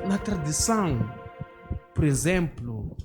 Na tradição, por exemplo,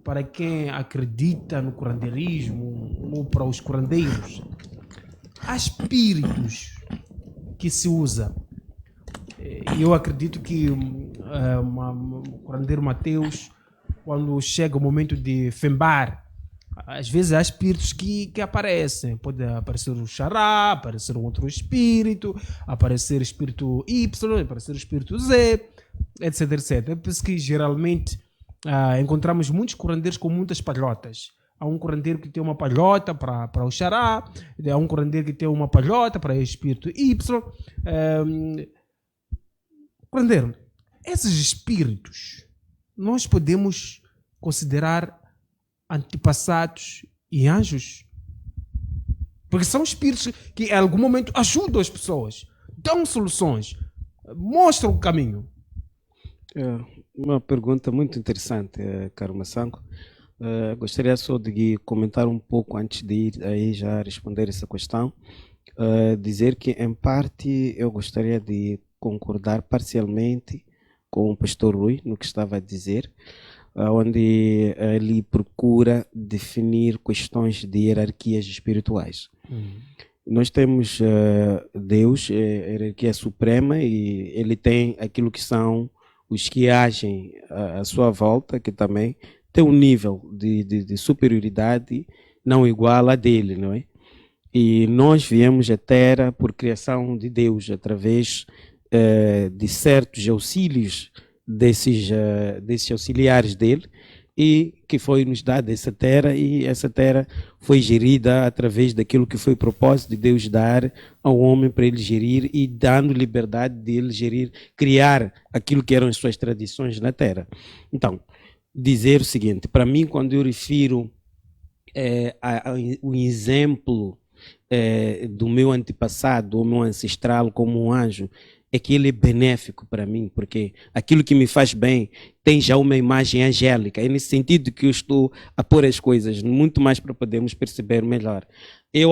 para quem acredita no curandeirismo ou para os curandeiros, há espíritos que se usa. E eu acredito que o curandeiro Mateus, quando chega o momento de fembar, às vezes há espíritos que aparecem. Pode aparecer o xará, aparecer um outro espírito, aparecer espírito Y, aparecer o espírito Z, etc, etc. É por isso que geralmente encontramos muitos curandeiros com muitas palhotas. Há um curandeiro que tem uma palhota para o xará, há um curandeiro que tem uma palhota para o espírito Y. Curandeiro, esses espíritos nós podemos considerar antepassados e anjos? Porque são espíritos que em algum momento ajudam as pessoas, dão soluções, mostram o caminho. É uma pergunta muito interessante, caro Massanco. Gostaria só de comentar um pouco antes de ir aí já responder essa questão. Dizer que, em parte, eu gostaria de concordar parcialmente com o pastor Rui no que estava a dizer, onde ele procura definir questões de hierarquias espirituais. Nós temos Deus, a hierarquia suprema, e ele tem aquilo que são os que agem à sua volta, que também tem um nível de superioridade não igual a dele, não é? E nós viemos à Terra por criação de Deus, através de certos auxílios desses auxiliares dele, e que foi nos dada essa terra, e essa terra foi gerida através daquilo que foi o propósito de Deus dar ao homem para ele gerir, e dando liberdade de ele gerir, criar aquilo que eram as suas tradições na terra. Então, dizer o seguinte, para mim, quando eu refiro o exemplo do meu antepassado, do meu ancestral como um anjo, é que ele é benéfico para mim, porque aquilo que me faz bem tem já uma imagem angélica. É nesse sentido que eu estou a pôr as coisas, muito mais para podermos perceber melhor.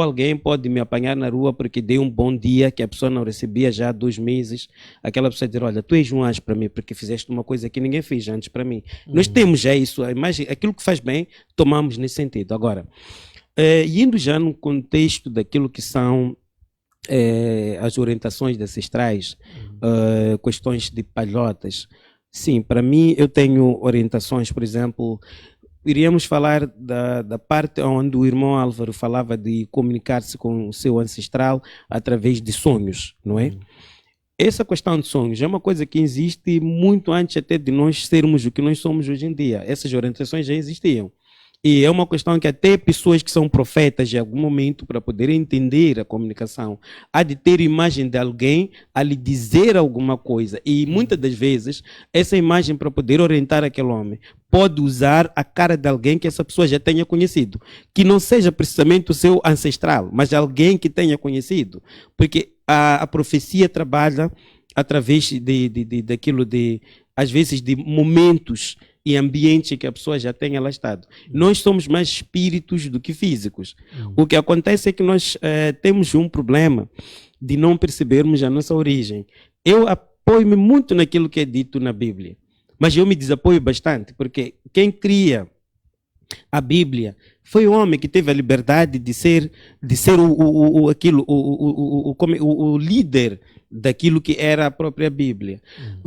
Alguém pode me apanhar na rua porque dei um bom dia que a pessoa não recebia já há 2 meses. Aquela pessoa dizer, olha, tu és um anjo para mim porque fizeste uma coisa que ninguém fez antes para mim. Nós temos já isso, a imagem, aquilo que faz bem, tomamos nesse sentido. Agora, indo já no contexto daquilo que são as orientações de ancestrais, questões de palhotas, sim, para mim eu tenho orientações, por exemplo, iríamos falar da parte onde o irmão Álvaro falava de comunicar-se com o seu ancestral através de sonhos, não é? Essa questão de sonhos é uma coisa que existe muito antes até de nós sermos o que nós somos hoje em dia. Essas orientações já existiam. E é uma questão que até pessoas que são profetas em algum momento, para poder entender a comunicação, há de ter imagem de alguém a lhe dizer alguma coisa. E muitas das vezes, essa imagem, para poder orientar aquele homem, pode usar a cara de alguém que essa pessoa já tenha conhecido. Que não seja precisamente o seu ancestral, mas alguém que tenha conhecido. Porque a profecia trabalha através daquilo às vezes, de momentos e ambiente que a pessoa já tenha lá estado. Nós somos mais espíritos do que físicos. O que acontece é que nós temos um problema de não percebermos a nossa origem. Eu apoio-me muito naquilo que é dito na Bíblia, mas eu me desapoio bastante, porque quem cria a Bíblia foi o homem que teve a liberdade de ser o líder daquilo que era a própria Bíblia.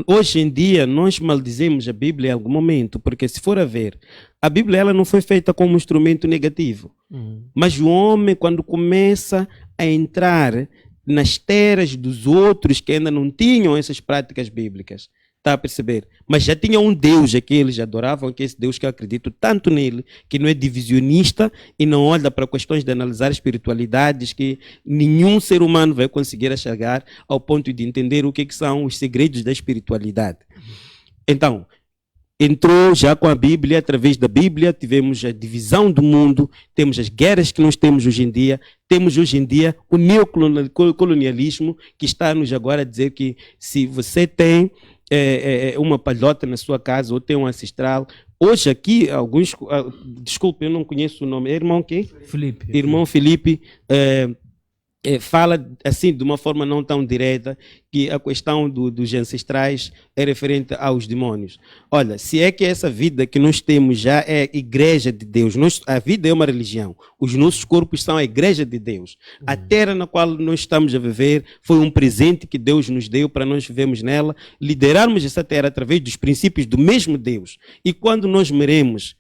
Hoje em dia, nós maldizemos a Bíblia em algum momento, porque se for a ver, a Bíblia ela não foi feita como um instrumento negativo. Mas o homem, quando começa a entrar nas terras dos outros que ainda não tinham essas práticas bíblicas, está a perceber? Mas já tinha um Deus que eles adoravam, que é esse Deus que eu acredito tanto nele, que não é divisionista e não olha para questões de analisar espiritualidades que nenhum ser humano vai conseguir chegar ao ponto de entender o que são os segredos da espiritualidade. Então, entrou já com a Bíblia, através da Bíblia tivemos a divisão do mundo, temos as guerras que nós temos hoje em dia o neocolonialismo, que está-nos agora a dizer que se você tem uma palhota na sua casa ou tem um ancestral. Hoje aqui, alguns, desculpe, eu não conheço o nome, irmão quem? Felipe. Irmão Felipe, fala assim de uma forma não tão direta que a questão dos ancestrais é referente aos demônios. Olha, se é que essa vida que nós temos já é igreja de Deus, a vida é uma religião, os nossos corpos são a igreja de Deus. A terra na qual nós estamos a viver foi um presente que Deus nos deu para nós vivermos nela, liderarmos essa terra através dos princípios do mesmo Deus. E quando nós morremos,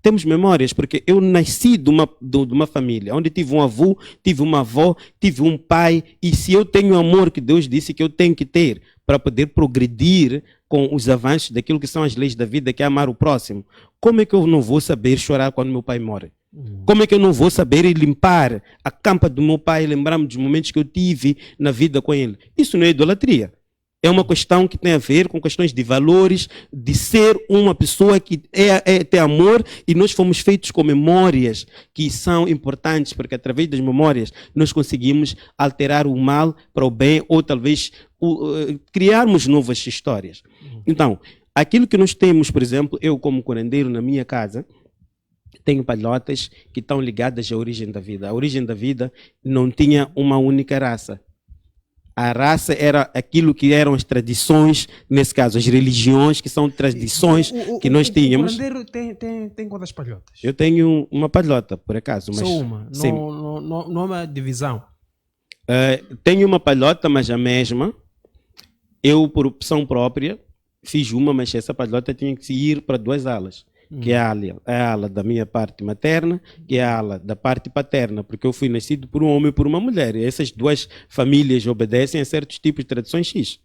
temos memórias, porque eu nasci de uma família onde tive um avô, tive uma avó, tive um pai, e se eu tenho o amor que Deus disse que eu tenho que ter para poder progredir com os avanços daquilo que são as leis da vida, que é amar o próximo, como é que eu não vou saber chorar quando meu pai morre? Como é que eu não vou saber limpar a campa do meu pai e lembrar-me dos momentos que eu tive na vida com ele? Isso não é idolatria. É uma questão que tem a ver com questões de valores, de ser uma pessoa que tem amor, e nós fomos feitos com memórias que são importantes, porque através das memórias nós conseguimos alterar o mal para o bem, ou talvez criarmos novas histórias. Então, aquilo que nós temos, por exemplo, eu como curandeiro na minha casa, tenho palhotas que estão ligadas à origem da vida. A origem da vida não tinha uma única raça. A raça era aquilo que eram as tradições, nesse caso, as religiões, que são tradições que nós tínhamos. O curandeiro tem quantas palhotas? Eu tenho uma palhota, por acaso. Mas, só uma? Não é uma divisão? Tenho uma palhota, mas a mesma. Eu, por opção própria, fiz uma, mas essa palhota tinha que ir para duas alas. Que é a ala da minha parte materna, que é a ala da parte paterna, porque eu fui nascido por um homem e por uma mulher, e essas duas famílias obedecem a certos tipos de tradições X.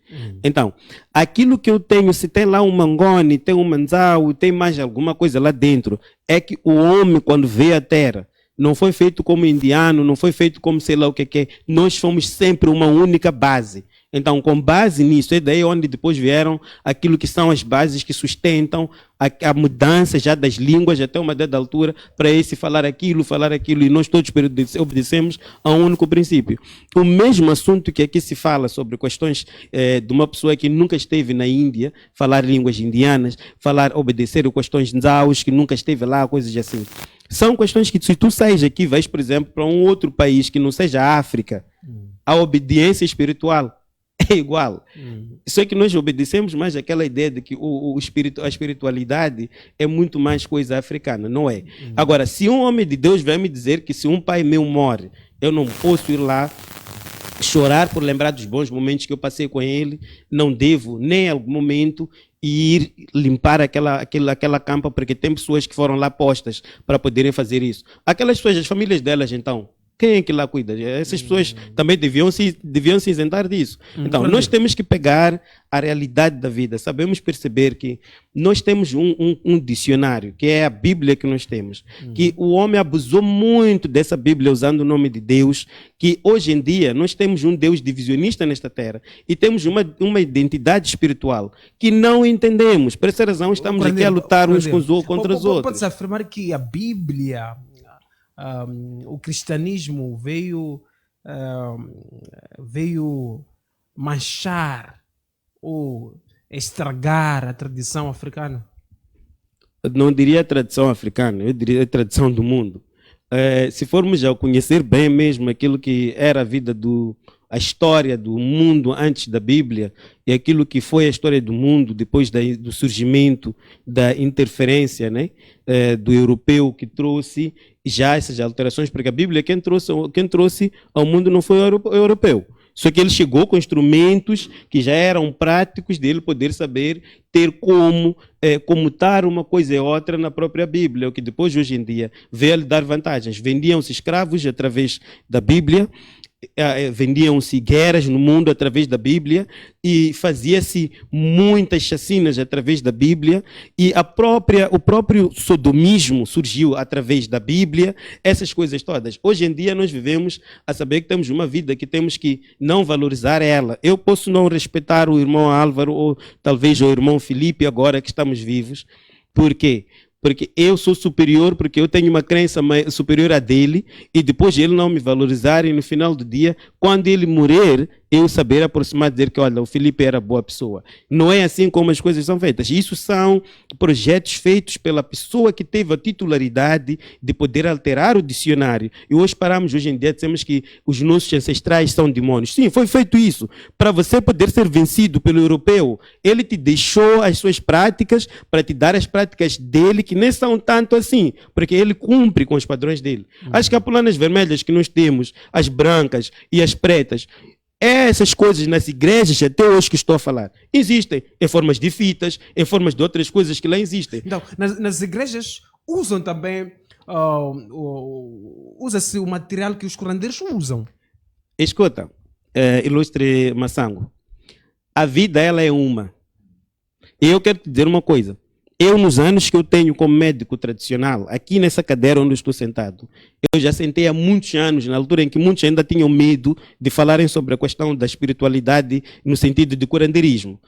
Então, aquilo que eu tenho, se tem lá um mangone, tem um manzau, tem mais alguma coisa lá dentro, é que o homem, quando vê a terra, não foi feito como indiano, não foi feito como sei lá o que é, nós fomos sempre uma única base. Então, com base nisso, é daí onde depois vieram aquilo que são as bases que sustentam a mudança já das línguas até uma dada altura, para esse falar aquilo, e nós todos obedecemos a um único princípio. O mesmo assunto que aqui se fala sobre questões de uma pessoa que nunca esteve na Índia, falar línguas indianas, obedecer questões nzaus, que nunca esteve lá, coisas assim. São questões que, se tu sais aqui, vais, por exemplo, para um outro país que não seja a África, a obediência espiritual é igual. Só que nós obedecemos mais aquela ideia de que a espiritualidade é muito mais coisa africana, não é? Agora, se um homem de Deus vai me dizer que se um pai meu morre, eu não posso ir lá chorar por lembrar dos bons momentos que eu passei com ele, não devo nem em algum momento ir limpar aquela campa, porque tem pessoas que foram lá postas para poderem fazer isso. Aquelas pessoas, as famílias delas, então, quem é que lá cuida? Essas pessoas também deviam se isentar disso. Então, nós temos que pegar a realidade da vida. Sabemos perceber que nós temos um dicionário, que é a Bíblia que nós temos. Que o homem abusou muito dessa Bíblia usando o nome de Deus, que hoje em dia nós temos um Deus divisionista nesta terra e temos uma identidade espiritual que não entendemos. Por essa razão estamos aqui a lutar uns contra os outros. Pode-se afirmar que a Bíblia... o cristianismo veio manchar ou estragar a tradição africana? Não diria a tradição africana, eu diria a tradição do mundo. Se formos a conhecer bem mesmo aquilo que era a história do mundo antes da Bíblia e aquilo que foi a história do mundo depois do surgimento da interferência, né, do europeu, que trouxe já essas alterações, porque a Bíblia quem trouxe ao mundo não foi o europeu. Só que ele chegou com instrumentos que já eram práticos dele poder saber ter como comutar uma coisa e outra na própria Bíblia, o que depois, hoje em dia, veio a lhe dar vantagens. Vendiam-se escravos através da Bíblia, vendiam-se guerras no mundo através da Bíblia e fazia-se muitas chacinas através da Bíblia e o próprio sodomismo surgiu através da Bíblia, essas coisas todas. Hoje em dia nós vivemos a saber que temos uma vida que temos que não valorizar ela. Eu posso não respeitar o irmão Álvaro ou talvez o irmão Felipe agora que estamos vivos. Por quê? Porque eu sou superior, porque eu tenho uma crença superior a dele, e depois ele não me valorizar, e no final do dia, quando ele morrer, eu saber aproximar, dizer que, olha, o Felipe era boa pessoa. Não é assim como as coisas são feitas. Isso são projetos feitos pela pessoa que teve a titularidade de poder alterar o dicionário. E hoje hoje em dia, dizemos que os nossos ancestrais são demônios. Sim, foi feito isso. Para você poder ser vencido pelo europeu, ele te deixou as suas práticas para te dar as práticas dele, que nem são tanto assim, porque ele cumpre com os padrões dele. As capulanas vermelhas que nós temos, as brancas e as pretas, essas coisas nas igrejas, até hoje que estou a falar, existem em formas de fitas, em formas de outras coisas que lá existem. Então, nas igrejas usam também, usa-se o material que os curandeiros usam. Escuta, ilustre Massango, a vida ela é uma. E eu quero te dizer uma coisa. Eu, nos anos que eu tenho como médico tradicional, aqui nessa cadeira onde eu estou sentado, eu já sentei há muitos anos, na altura em que muitos ainda tinham medo de falarem sobre a questão da espiritualidade no sentido de curandeirismo.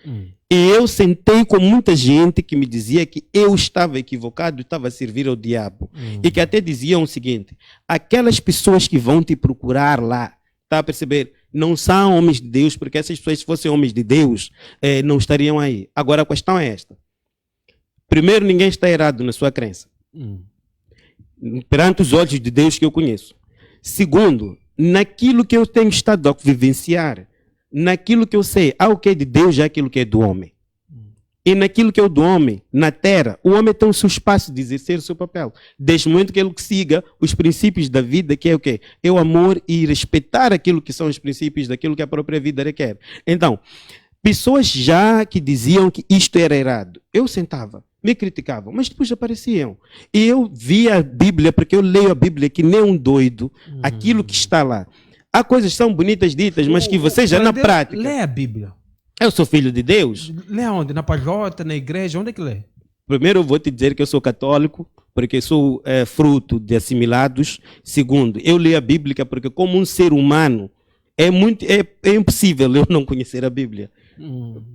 E eu sentei com muita gente que me dizia que eu estava equivocado, estava a servir ao diabo. E que até diziam o seguinte, aquelas pessoas que vão te procurar lá, está a perceber? Não são homens de Deus, porque essas pessoas, se fossem homens de Deus, não estariam aí. Agora, a questão é esta. Primeiro, ninguém está errado na sua crença. Perante os olhos de Deus que eu conheço. Segundo, naquilo que eu tenho estado a vivenciar, naquilo que eu sei, há o que é de Deus e há aquilo que é do homem. E naquilo que é o do homem, na terra, o homem tem o seu espaço de exercer o seu papel. Desde o momento que ele siga os princípios da vida, que é o quê? É o amor e respeitar aquilo que são os princípios daquilo que a própria vida requer. Então, pessoas já que diziam que isto era errado, eu sentava, me criticavam, mas depois apareciam. E eu via a Bíblia, porque eu leio a Bíblia que nem um doido, aquilo que está lá. Há coisas que são bonitas ditas, mas que você já na prática... Lê a Bíblia. Eu sou filho de Deus. Lê onde? Na paróquia, na igreja? Onde é que lê? Primeiro eu vou te dizer que eu sou católico, porque sou fruto de assimilados. Segundo, eu leio a Bíblia porque como um ser humano, é impossível eu não conhecer a Bíblia.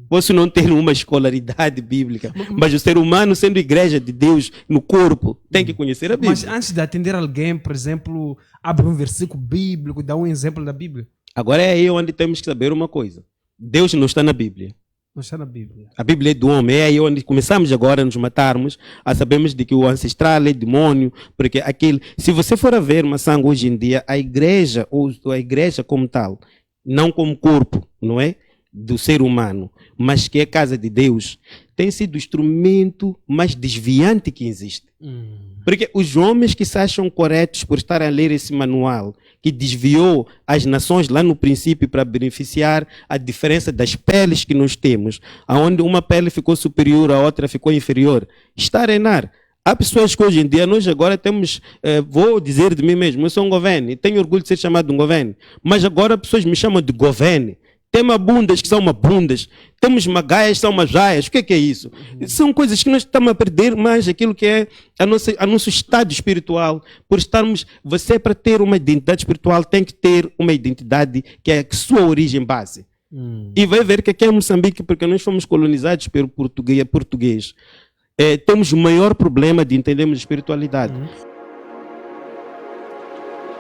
Posso não ter uma escolaridade bíblica, mas o ser humano, sendo igreja de Deus no corpo, tem que conhecer a Bíblia. Mas antes de atender alguém, por exemplo, abre um versículo bíblico, dá um exemplo da Bíblia. Agora é aí onde temos que saber uma coisa. Deus não está na Bíblia. Não está na Bíblia. A Bíblia é do homem. É aí onde começamos agora a nos matarmos, a sabermos de que o ancestral é demônio, porque aquele... Se você for a ver, Massango, hoje em dia, a igreja, ou a igreja como tal, não como corpo, não é? Do ser humano, mas que é casa de Deus, tem sido o instrumento mais desviante que existe. Porque os homens que se acham corretos por estar a ler esse manual, que desviou as nações lá no princípio para beneficiar a diferença das peles que nós temos, aonde uma pele ficou superior, a outra ficou inferior, está a reinar. Há pessoas que hoje em dia, nós agora temos, vou dizer de mim mesmo, eu sou um governo, tenho orgulho de ser chamado de um governo, mas agora pessoas me chamam de governo. Temos mabundas que são mabundas, temos magaias que são magaias. O que é isso? São coisas que nós estamos a perder mais aquilo que é a nosso estado espiritual. Por estarmos, você para ter uma identidade espiritual tem que ter uma identidade que é a sua origem base. E vai ver que aqui em Moçambique, porque nós fomos colonizados pelo português, temos o maior problema de entendermos a espiritualidade.